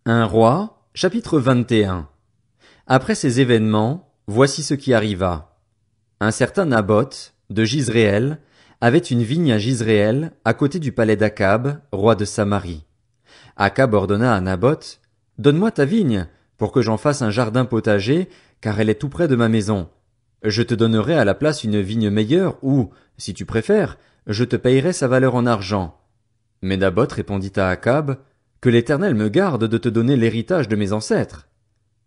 Un roi, chapitre 21. Après ces événements, voici ce qui arriva. Un certain Naboth, de Jizréel, avait une vigne à Jizréel, à côté du palais d'Akab, roi de Samarie. Akab ordonna à Naboth, « Donne-moi ta vigne, pour que j'en fasse un jardin potager, car elle est tout près de ma maison. Je te donnerai à la place une vigne meilleure, ou, si tu préfères, je te payerai sa valeur en argent. » Mais Naboth répondit à Akab, « Que l'Éternel me garde de te donner l'héritage de mes ancêtres. »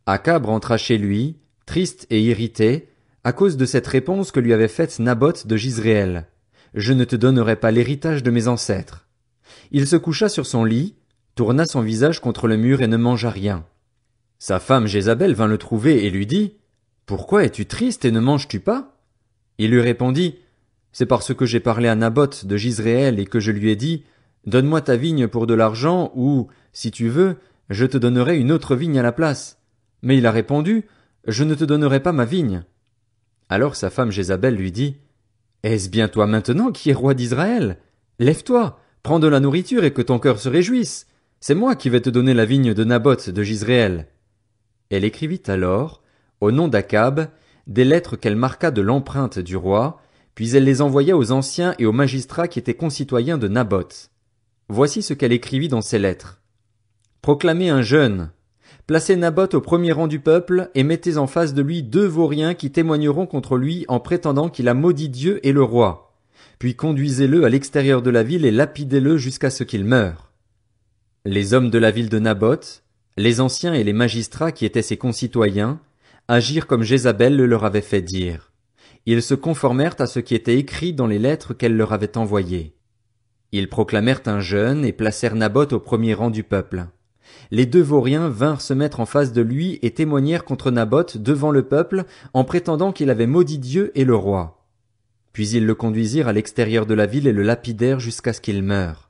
Akab rentra chez lui, triste et irrité, à cause de cette réponse que lui avait faite Naboth de Jizréel. « Je ne te donnerai pas l'héritage de mes ancêtres. » Il se coucha sur son lit, tourna son visage contre le mur et ne mangea rien. Sa femme Jézabel vint le trouver et lui dit, « Pourquoi es-tu triste et ne manges-tu pas ?» Il lui répondit, « C'est parce que j'ai parlé à Naboth de Jizréel et que je lui ai dit, « Donne-moi ta vigne pour de l'argent ou, si tu veux, je te donnerai une autre vigne à la place. » Mais il a répondu, « Je ne te donnerai pas ma vigne. » Alors sa femme Jézabel lui dit, « Est-ce bien toi maintenant qui es roi d'Israël? Lève-toi, prends de la nourriture et que ton cœur se réjouisse. C'est moi qui vais te donner la vigne de Naboth de Jizréel. » Elle écrivit alors, au nom d'Akab, des lettres qu'elle marqua de l'empreinte du roi, puis elle les envoya aux anciens et aux magistrats qui étaient concitoyens de Naboth. Voici ce qu'elle écrivit dans ces lettres. Proclamez un jeûne. Placez Naboth au premier rang du peuple et mettez en face de lui 2 vauriens qui témoigneront contre lui en prétendant qu'il a maudit Dieu et le roi. Puis conduisez-le à l'extérieur de la ville et lapidez-le jusqu'à ce qu'il meure. Les hommes de la ville de Naboth, les anciens et les magistrats qui étaient ses concitoyens, agirent comme Jézabel le leur avait fait dire. Ils se conformèrent à ce qui était écrit dans les lettres qu'elle leur avait envoyées. Ils proclamèrent un jeûne et placèrent Naboth au premier rang du peuple. Les 2 vauriens vinrent se mettre en face de lui et témoignèrent contre Naboth devant le peuple en prétendant qu'il avait maudit Dieu et le roi. Puis ils le conduisirent à l'extérieur de la ville et le lapidèrent jusqu'à ce qu'il meure.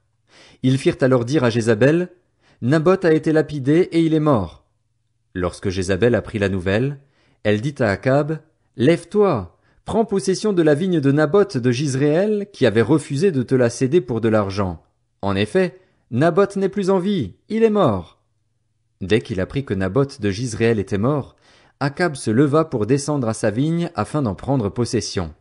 Ils firent alors dire à Jézabel, « Naboth a été lapidé et il est mort. » Lorsque Jézabel apprit la nouvelle, elle dit à Akab, « Lève-toi, prends possession de la vigne de Naboth de Jizréel qui avait refusé de te la céder pour de l'argent. En effet, Naboth n'est plus en vie, il est mort. » Dès qu'il apprit que Naboth de Jizréel était mort, Akab se leva pour descendre à sa vigne afin d'en prendre possession.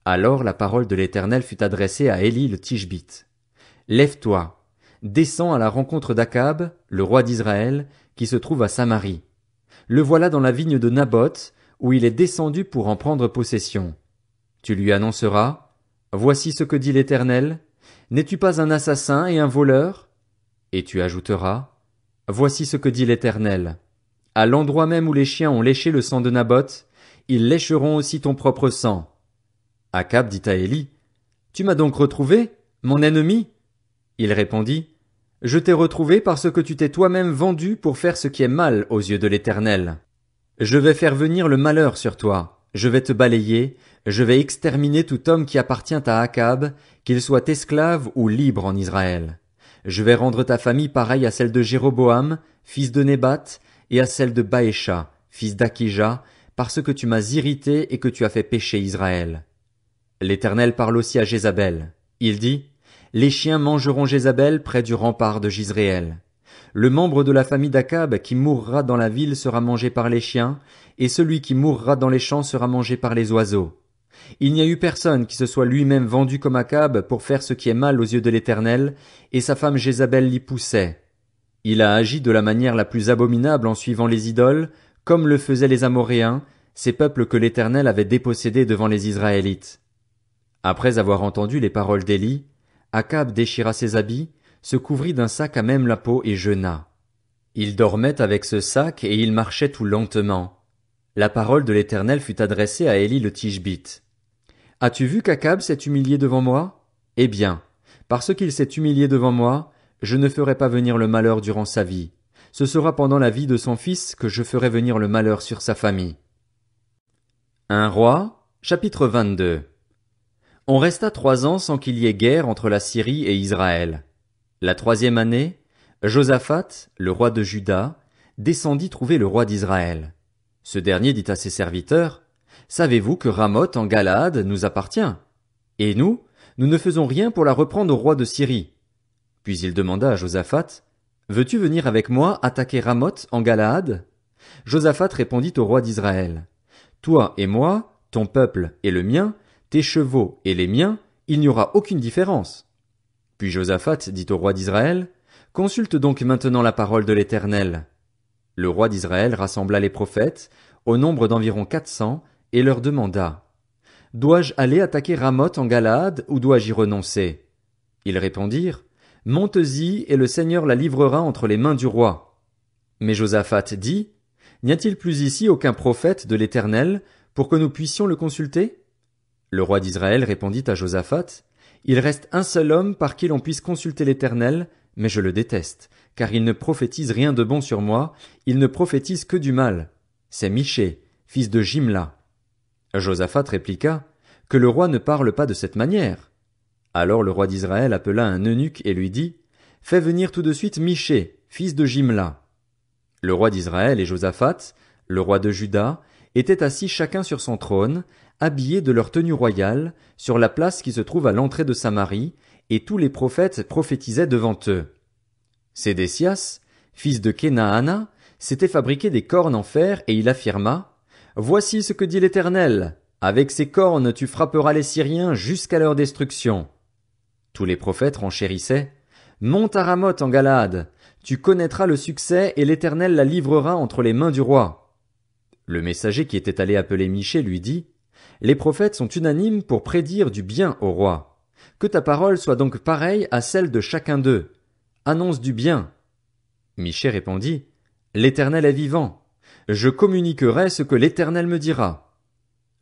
Alors la parole de l'Éternel fut adressée à Élie le Tishbite. « Lève-toi, descends à la rencontre d'Akab, le roi d'Israël, qui se trouve à Samarie. Le voilà dans la vigne de Naboth, où il est descendu pour en prendre possession. Tu lui annonceras, « Voici ce que dit l'Éternel, n'es-tu pas un assassin et un voleur ?» Et tu ajouteras, « Voici ce que dit l'Éternel, à l'endroit même où les chiens ont léché le sang de Naboth, ils lécheront aussi ton propre sang. » Akab dit à Élie, « Tu m'as donc retrouvé, mon ennemi ?» Il répondit, « Je t'ai retrouvé parce que tu t'es toi-même vendu pour faire ce qui est mal aux yeux de l'Éternel. Je vais faire venir le malheur sur toi, je vais te balayer, je vais exterminer tout homme qui appartient à Akab, qu'il soit esclave ou libre en Israël. Je vais rendre ta famille pareille à celle de Jéroboam, fils de Nébat, et à celle de Baécha, fils d'Akija, parce que tu m'as irrité et que tu as fait pécher Israël. » L'Éternel parle aussi à Jézabel. Il dit, « Les chiens mangeront Jézabel près du rempart de Jizréel. Le membre de la famille d'Akab qui mourra dans la ville sera mangé par les chiens, et celui qui mourra dans les champs sera mangé par les oiseaux. Il n'y a eu personne qui se soit lui-même vendu comme Akab pour faire ce qui est mal aux yeux de l'Éternel, et sa femme Jézabel l'y poussait. Il a agi de la manière la plus abominable en suivant les idoles, comme le faisaient les Amoréens, ces peuples que l'Éternel avait dépossédés devant les Israélites. » Après avoir entendu les paroles d'Élie, Akab déchira ses habits, se couvrit d'un sac à même la peau et jeûna. Il dormait avec ce sac et il marchait tout lentement. La parole de l'Éternel fut adressée à Élie le Tishbite. « As-tu vu qu'Akab s'est humilié devant moi? Eh bien, parce qu'il s'est humilié devant moi, je ne ferai pas venir le malheur durant sa vie. Ce sera pendant la vie de son fils que je ferai venir le malheur sur sa famille. » Un roi, chapitre 22. On resta 3 ans sans qu'il y ait guerre entre la Syrie et Israël. La 3e année, Josaphat, le roi de Juda, descendit trouver le roi d'Israël. Ce dernier dit à ses serviteurs, « Savez-vous que Ramoth en Galaad nous appartient? Et nous ne faisons rien pour la reprendre au roi de Syrie. » Puis il demanda à Josaphat, « Veux-tu venir avec moi attaquer Ramoth en Galaad? Josaphat répondit au roi d'Israël. Toi et moi, ton peuple et le mien, tes chevaux et les miens, il n'y aura aucune différence. Puis Josaphat dit au roi d'Israël, consulte donc maintenant la parole de l'Éternel. Le roi d'Israël rassembla les prophètes, au nombre d'environ 400, et leur demanda, dois-je aller attaquer Ramoth en Galaad ou dois-je y renoncer? Ils répondirent, monte-y et le Seigneur la livrera entre les mains du roi. Mais Josaphat dit, n'y a-t-il plus ici aucun prophète de l'Éternel pour que nous puissions le consulter? Le roi d'Israël répondit à Josaphat, il reste un seul homme par qui l'on puisse consulter l'Éternel, mais je le déteste, car il ne prophétise rien de bon sur moi, il ne prophétise que du mal. C'est Michée, fils de Jimla. Josaphat répliqua, que le roi ne parle pas de cette manière. Alors le roi d'Israël appela un eunuque et lui dit, fais venir tout de suite Michée, fils de Jimla. Le roi d'Israël et Josaphat, le roi de Juda, étaient assis chacun sur son trône, habillés de leur tenue royale, sur la place qui se trouve à l'entrée de Samarie, et tous les prophètes prophétisaient devant eux. Sédécias, fils de Kenaana, s'était fabriqué des cornes en fer et il affirma, voici ce que dit l'Éternel, avec ces cornes tu frapperas les Syriens jusqu'à leur destruction. Tous les prophètes renchérissaient, monte à Ramoth en Galaad, tu connaîtras le succès et l'Éternel la livrera entre les mains du roi. Le messager qui était allé appeler Michée lui dit, les prophètes sont unanimes pour prédire du bien au roi. Que ta parole soit donc pareille à celle de chacun d'eux. Annonce du bien. Michée répondit, l'Éternel est vivant. Je communiquerai ce que l'Éternel me dira.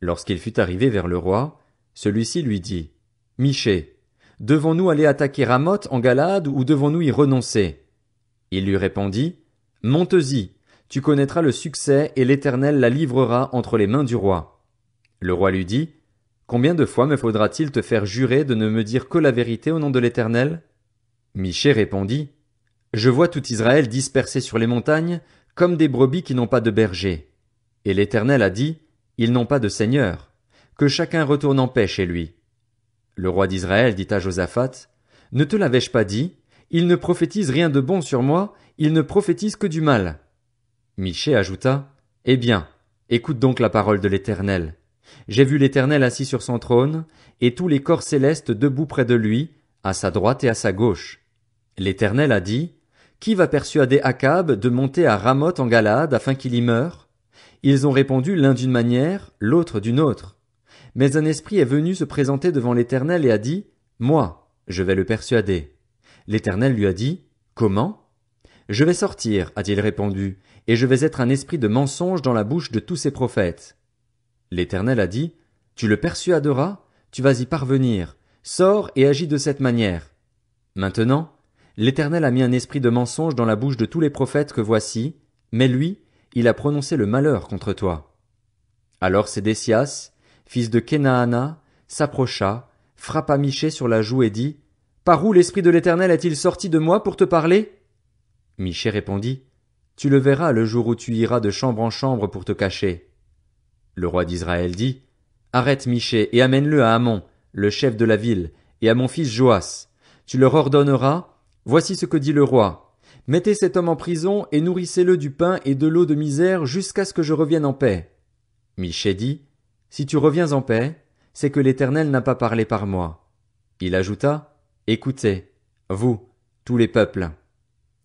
Lorsqu'il fut arrivé vers le roi, celui-ci lui dit, Michée, devons-nous aller attaquer Ramoth en Galaad ou devons-nous y renoncer? Il lui répondit, monte-y, tu connaîtras le succès et l'Éternel la livrera entre les mains du roi. Le roi lui dit, combien de fois me faudra-t-il te faire jurer de ne me dire que la vérité au nom de l'Éternel? Michée répondit, je vois tout Israël dispersé sur les montagnes, comme des brebis qui n'ont pas de berger. Et l'Éternel a dit, ils n'ont pas de seigneur. Que chacun retourne en paix chez lui. Le roi d'Israël dit à Josaphat, ne te l'avais-je pas dit? Il ne prophétise rien de bon sur moi, il ne prophétise que du mal. Michée ajouta, eh bien, écoute donc la parole de l'Éternel. J'ai vu l'Éternel assis sur son trône, et tous les corps célestes debout près de lui, à sa droite et à sa gauche. L'Éternel a dit, qui va persuader Akab de monter à Ramoth en Galaad afin qu'il y meure? Ils ont répondu l'un d'une manière, l'autre d'une autre. Mais un esprit est venu se présenter devant l'Éternel et a dit, moi, je vais le persuader. L'Éternel lui a dit, comment? Je vais sortir, a-t-il répondu, et je vais être un esprit de mensonge dans la bouche de tous ses prophètes. L'Éternel a dit, tu le persuaderas, tu vas y parvenir, sors et agis de cette manière. Maintenant, l'Éternel a mis un esprit de mensonge dans la bouche de tous les prophètes que voici, mais lui, il a prononcé le malheur contre toi. Alors Sédécias, fils de Kenaana, s'approcha, frappa Michée sur la joue et dit, par où l'esprit de l'Éternel est-il sorti de moi pour te parler? Michée répondit, tu le verras le jour où tu iras de chambre en chambre pour te cacher. Le roi d'Israël dit, arrête Michée et amène-le à Amon, le chef de la ville, et à mon fils Joas. Tu leur ordonneras, voici ce que dit le roi. Mettez cet homme en prison et nourrissez-le du pain et de l'eau de misère jusqu'à ce que je revienne en paix. Michée dit, si tu reviens en paix, c'est que l'Éternel n'a pas parlé par moi. Il ajouta, écoutez, vous, tous les peuples.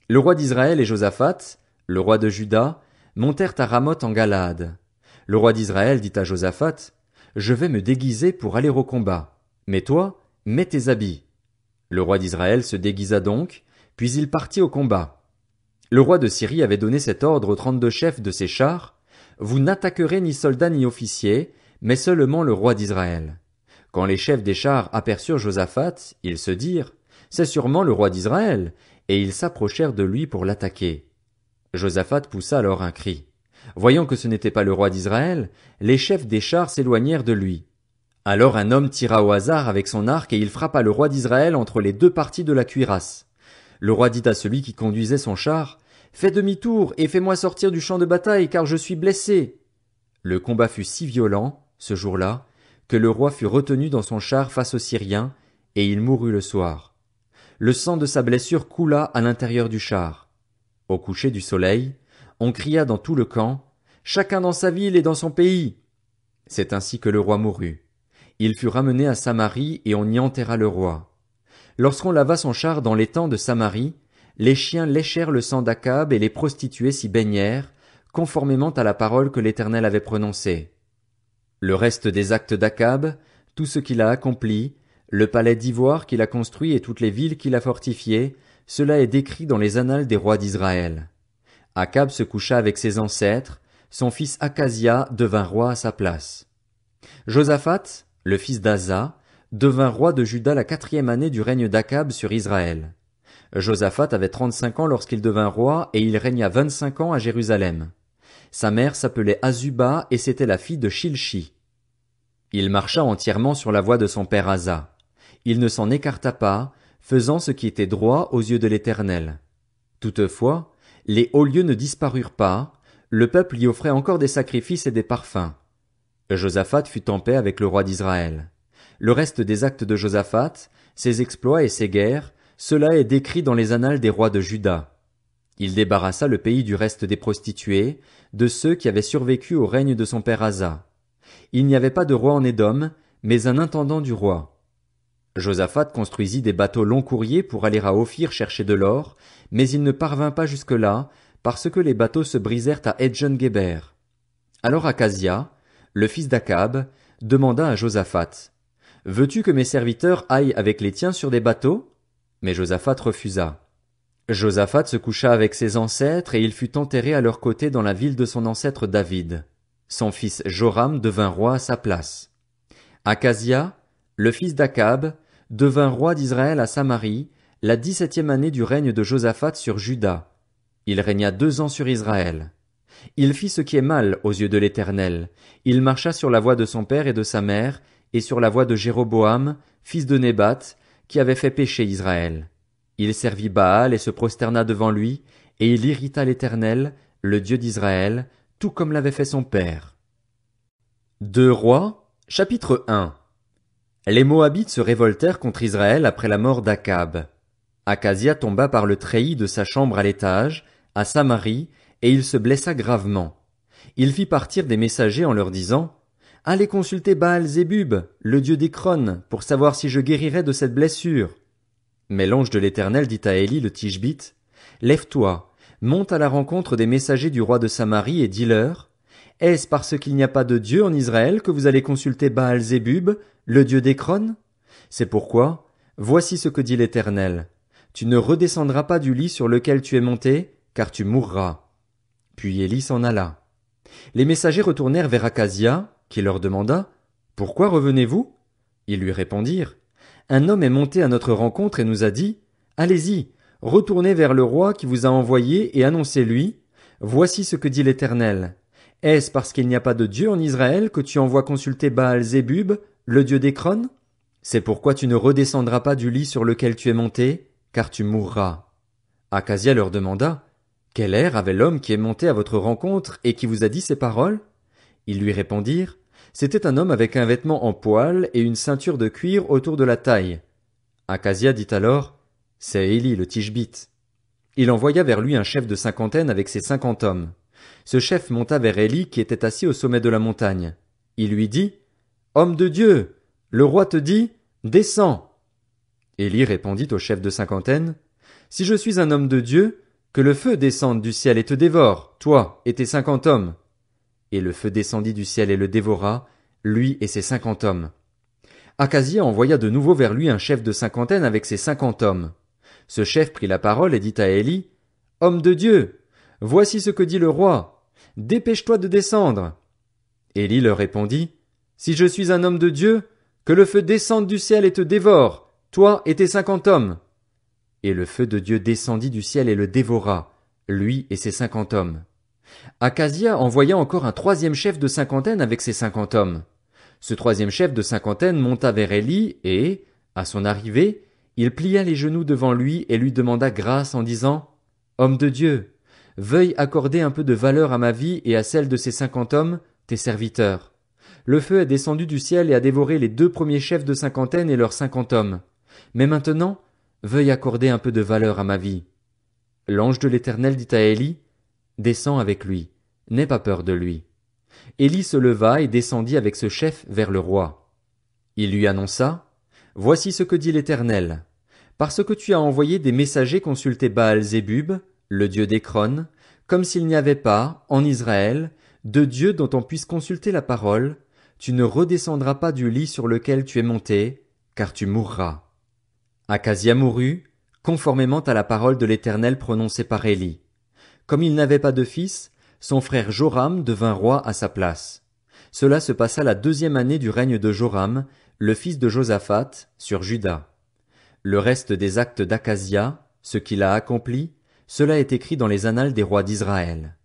Le roi d'Israël et Josaphat, le roi de Juda, montèrent à Ramoth en Galaad. Le roi d'Israël dit à Josaphat, je vais me déguiser pour aller au combat. Mais toi, mets tes habits. Le roi d'Israël se déguisa donc, puis il partit au combat. Le roi de Syrie avait donné cet ordre aux 32 chefs de ses chars, vous n'attaquerez ni soldats ni officiers, mais seulement le roi d'Israël. Quand les chefs des chars aperçurent Josaphat, ils se dirent, c'est sûrement le roi d'Israël, et ils s'approchèrent de lui pour l'attaquer. Josaphat poussa alors un cri. Voyant que ce n'était pas le roi d'Israël, les chefs des chars s'éloignèrent de lui. Alors un homme tira au hasard avec son arc et il frappa le roi d'Israël entre les deux parties de la cuirasse. Le roi dit à celui qui conduisait son char, fais demi-tour et fais-moi sortir du champ de bataille car je suis blessé. Le combat fut si violent, ce jour-là, que le roi fut retenu dans son char face aux Syriens, et il mourut le soir. Le sang de sa blessure coula à l'intérieur du char. Au coucher du soleil, on cria dans tout le camp, « Chacun dans sa ville et dans son pays !» C'est ainsi que le roi mourut. Il fut ramené à Samarie et on y enterra le roi. Lorsqu'on lava son char dans l'étang de Samarie, les chiens léchèrent le sang d'Akab et les prostituées s'y baignèrent, conformément à la parole que l'Éternel avait prononcée. Le reste des actes d'Akab, tout ce qu'il a accompli, le palais d'ivoire qu'il a construit et toutes les villes qu'il a fortifiées, cela est décrit dans les annales des rois d'Israël. Akab se coucha avec ses ancêtres, son fils Akazia devint roi à sa place. Josaphat, le fils d'Asa, devint roi de Juda la 4e année du règne d'Akab sur Israël. Josaphat avait 35 ans lorsqu'il devint roi et il régna 25 ans à Jérusalem. Sa mère s'appelait Azuba et c'était la fille de Shilshi. Il marcha entièrement sur la voie de son père Asa. Il ne s'en écarta pas, faisant ce qui était droit aux yeux de l'Éternel. Toutefois, les hauts lieux ne disparurent pas, le peuple y offrait encore des sacrifices et des parfums. Josaphat fut en paix avec le roi d'Israël. Le reste des actes de Josaphat, ses exploits et ses guerres, cela est décrit dans les annales des rois de Juda. Il débarrassa le pays du reste des prostituées, de ceux qui avaient survécu au règne de son père Asa. Il n'y avait pas de roi en Édom, mais un intendant du roi. Josaphat construisit des bateaux long courriers pour aller à Ophir chercher de l'or, mais il ne parvint pas jusque-là, parce que les bateaux se brisèrent à Edjon-Guéber. Alors Akazia, le fils d'Akab, demanda à Josaphat, « Veux-tu que mes serviteurs aillent avec les tiens sur des bateaux ?» Mais Josaphat refusa. Josaphat se coucha avec ses ancêtres et il fut enterré à leur côté dans la ville de son ancêtre David. Son fils Joram devint roi à sa place. Akazia, le fils d'Akab, devint roi d'Israël à Samarie, la 17e année du règne de Josaphat sur Juda. Il régna 2 ans sur Israël. Il fit ce qui est mal aux yeux de l'Éternel. Il marcha sur la voie de son père et de sa mère, et sur la voie de Jéroboam, fils de Nébat, qui avait fait pécher Israël. Il servit Baal et se prosterna devant lui, et il irrita l'Éternel, le Dieu d'Israël, tout comme l'avait fait son père. 2 Rois, chapitre 1. Les Moabites se révoltèrent contre Israël après la mort d'Akab. Akazia tomba par le treillis de sa chambre à l'étage, à Samarie, et il se blessa gravement. Il fit partir des messagers en leur disant, « Allez consulter Baal-Zébub, le dieu d'Écron, pour savoir si je guérirai de cette blessure. » Mais l'ange de l'Éternel dit à Élie le Tishbite, « Lève-toi, monte à la rencontre des messagers du roi de Samarie et dis-leur, « Est-ce parce qu'il n'y a pas de Dieu en Israël que vous allez consulter Baal-Zébub, le dieu d'Écron? C'est pourquoi, voici ce que dit l'Éternel. Tu ne redescendras pas du lit sur lequel tu es monté, car tu mourras. » Puis Élie s'en alla. Les messagers retournèrent vers Akazia, qui leur demanda, « Pourquoi revenez-vous » Ils lui répondirent, « Un homme est monté à notre rencontre et nous a dit, « Allez-y, retournez vers le roi qui vous a envoyé et annoncez-lui, « Voici ce que dit l'Éternel. Est-ce parce qu'il n'y a pas de Dieu en Israël que tu envoies consulter Baal-Zébub, le dieu d'Écron? C'est pourquoi tu ne redescendras pas du lit sur lequel tu es monté, car tu mourras. » Akazia leur demanda, « Quel air avait l'homme qui est monté à votre rencontre et qui vous a dit ces paroles ?» Ils lui répondirent, « C'était un homme avec un vêtement en poil et une ceinture de cuir autour de la taille. » Akazia dit alors, « C'est Élie le Tishbite. » Il envoya vers lui un chef de 50 avec ses 50 hommes. Ce chef monta vers Élie qui était assis au sommet de la montagne. Il lui dit, « Homme de Dieu, le roi te dit, descends. » Élie répondit au chef de 50, « Si je suis un homme de Dieu, que le feu descende du ciel et te dévore, toi et tes 50 hommes. » Et le feu descendit du ciel et le dévora, lui et ses 50 hommes. Akazia envoya de nouveau vers lui un chef de 50 avec ses 50 hommes. Ce chef prit la parole et dit à Élie, « Homme de Dieu, voici ce que dit le roi. Dépêche-toi de descendre. » Élie leur répondit, « Si je suis un homme de Dieu, que le feu descende du ciel et te dévore, toi et tes 50 hommes. » Et le feu de Dieu descendit du ciel et le dévora, lui et ses 50 hommes. Akazia envoya encore un 3e chef de 50 avec ses 50 hommes. Ce 3e chef de 50 monta vers Élie et, à son arrivée, il plia les genoux devant lui et lui demanda grâce en disant, « Homme de Dieu, veuille accorder un peu de valeur à ma vie et à celle de ces 50 hommes, tes serviteurs. Le feu est descendu du ciel et a dévoré les 2 premiers chefs de 50 et leurs 50 hommes. Mais maintenant, veuille accorder un peu de valeur à ma vie. » L'ange de l'Éternel dit à Élie, descends avec lui, n'aie pas peur de lui. Élie se leva et descendit avec ce chef vers le roi. Il lui annonça, voici ce que dit l'Éternel. Parce que tu as envoyé des messagers consulter Baal-Zébub, le dieu d'Écron, comme s'il n'y avait pas, en Israël, de Dieu dont on puisse consulter la parole, tu ne redescendras pas du lit sur lequel tu es monté, car tu mourras. Akazia mourut, conformément à la parole de l'Éternel prononcée par Élie. Comme il n'avait pas de fils, son frère Joram devint roi à sa place. Cela se passa la 2e année du règne de Joram, le fils de Josaphat, sur Juda. Le reste des actes d'Akazia, ce qu'il a accompli, cela est écrit dans les annales des rois d'Israël.